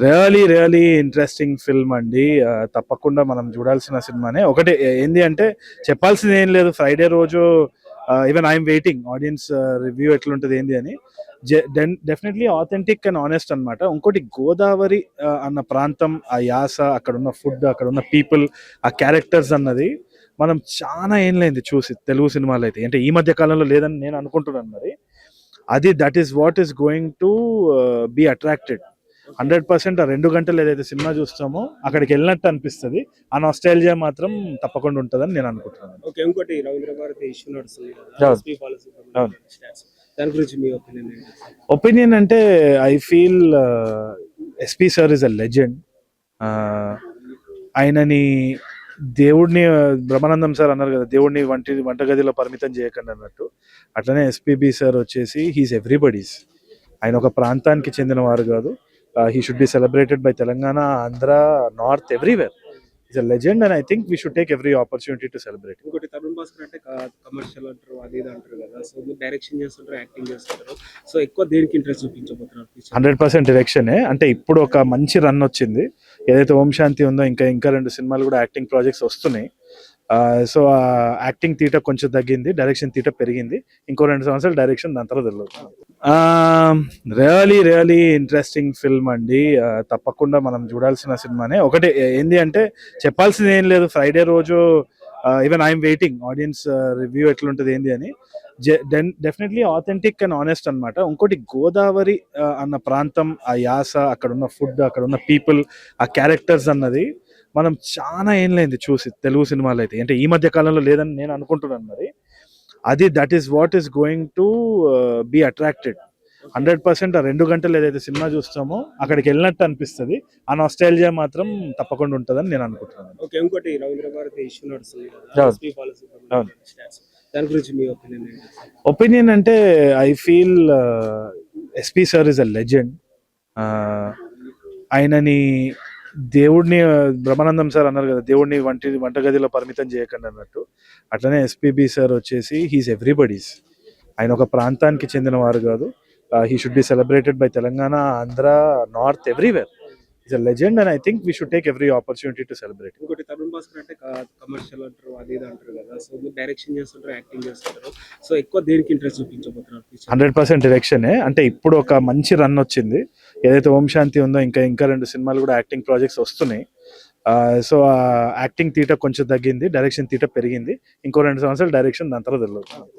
Really interesting film అండి. తప్పకుండా మనం చూడాల్సిన సినిమానే. ఒకటి ఏంది అంటే చెప్పాల్సింది ఏం లేదు. ఫ్రైడే రోజు even I'm waiting audience review ఎట్లుంటుంది ఏంది అని. డెఫినెట్లీ ఆథెంటిక్ అండ్ ఆనెస్ట్ అనమాట. ఇంకోటి గోదావరి అన్న ప్రాంతం, ఆ యాస, అక్కడ ఉన్న ఫుడ్, అక్కడ ఉన్న పీపుల్, ఆ క్యారెక్టర్స్ అన్నది మనం చాలా ఏం లేదు చూసి తెలుగు సినిమాలు అయితే. అంటే ఈ మధ్య కాలంలో లేదని నేను అనుకుంటున్నాను. మరి అది that is what is going to be attracted 100%. ఆ 2 గంటలు ఏదైతే సినిమా చూస్తామో అక్కడికి వెళ్ళినట్టు అనిపిస్తుంది. ఆ నాస్టాల్జియా మాత్రం తప్పకుండా ఉంటుందని నేను అనుకుంటున్నాను. ఓకే, ఇంకోటి రవీంద్ర భారతి ఇష్యూ నడుస్తుంది కదా, అవును. SP Balasubrahmanyam stats. దాని గురించి మీ ఒపీనియన్ ఏంటి? ఒపీనియన్ అంటే I feel SP sir is a legend. ఆయనని దేవుడిని బ్రహ్మానందం సార్ అన్నారు కదా, దేవుడిని వంటగదిలో పరిమితం చేయకండి అన్నట్టు. అట్లనే ఎస్పీబీ సార్ వచ్చేసి హీస్ ఎవ్రీబడీస్. ఆయన ఒక ప్రాంతానికి చెందిన వారు కాదు. He should be celebrated by Telangana, Andhra, north, everywhere. Is a legend and I think we should take every opportunity to celebrate. ఇంకోటి తరుణ్ భాస్కర్ అంటే కమర్షియల్ అంటారు, అది ఇది అంటారు కదా, సో మీరు డైరెక్షన్ చేస్తుంటారు, యాక్టింగ్ చేస్తుంటారు, సో ఎక్కువ దేనికి ఇంట్రెస్ట్ చూపించబోతున్నారు? 100% డైరెక్షనే. అంటే ఇప్పుడు ఒక మంచి రన్ వచ్చింది. ఏదైతే ఓం శాంతి ఉందో, ఇంకా 2 సినిమాలు కూడా యాక్టింగ్ ప్రాజెక్ట్స్ వస్తున్నాయి. సో యాక్టింగ్ తీట కొంచెం తగ్గింది, డైరెక్షన్ తీట పెరిగింది. ఇంకో 2 సంవత్సరాలు డైరెక్షన్, దాని తర్వాత తెలియదు. రియలీ ఇంట్రెస్టింగ్ ఫిల్మ్ అండి. తప్పకుండా మనం చూడాల్సిన సినిమానే. ఒకటి ఏంది అంటే చెప్పాల్సింది ఏం లేదు. ఫ్రైడే రోజు even I'm waiting audience review ఎట్లుంటుంది ఏంది అని. డెఫినెట్లీ ఆథెంటిక్ అండ్ ఆనెస్ట్ అనమాట. ఇంకోటి గోదావరి అన్న ప్రాంతం, ఆ యాస, అక్కడ ఉన్న ఫుడ్, అక్కడ ఉన్న పీపుల్, ఆ క్యారెక్టర్స్ అన్నది మనం చాలా ఏం లేదు చూసి తెలుగు సినిమాలు అయితే. అంటే ఈ మధ్య కాలంలో లేదని నేను అనుకుంటున్నాను. మరి అది that is what is going to be attracted 100%. ఆ 2 గంటలు ఏదైతే సినిమా చూస్తామో అక్కడికి వెళ్ళినట్టు అనిపిస్తుంది. ఆ నాస్టాల్జియా మాత్రం తప్పకుండా ఉంటుందని నేను అనుకుంటున్నాను. ఓకే, ఇంకోటి రవీంద్ర భారతి ఇష్యూ నడుస్తుంది కదా, అవును. SP Balasubrahmanyam stats. దాని గురించి మీ ఒపీనియన్ ఏంటి? ఒపీనియన్ అంటే I feel SP sir is a legend. ఆయనని దేవుడిని బ్రహ్మానందం సార్ అన్నారు కదా, దేవుడిని వంటగదిలో పరిమితం చేయకండి అన్నట్టు. అట్లనే ఎస్పీబీ సార్ వచ్చేసి హీస్ ఎవ్రీబడీస్. ఆయన ఒక ప్రాంతానికి చెందిన వారు కాదు. He should be celebrated by Telangana, Andhra, north, everywhere. Is a legend and I think we should take every opportunity to celebrate. ఇంకోటి తరుణ్ భాస్కర్ అంటే కమర్షియల్ అంటారు, అది ఇది అంటారు కదా, సో మీరు డైరెక్షన్ చేస్తుంటారు, యాక్టింగ్ చేస్తుంటారు, సో ఎక్కువ దేనికి ఇంట్రెస్ట్ చూపించబోతున్నారు? 100% డైరెక్షనే. అంటే ఇప్పుడు ఒక మంచి రన్ వచ్చింది. ఏదైతే ఓం శాంతి ఉందో, ఇంకా 2 సినిమాలు కూడా యాక్టింగ్ ప్రాజెక్ట్స్ వస్తున్నాయి. సో యాక్టింగ్ తీట కొంచెం తగ్గింది, డైరెక్షన్ తీట పెరిగింది. ఇంకో 2 సంవత్సరాలు డైరెక్షన్, దాని తర్వాత తెలియదు.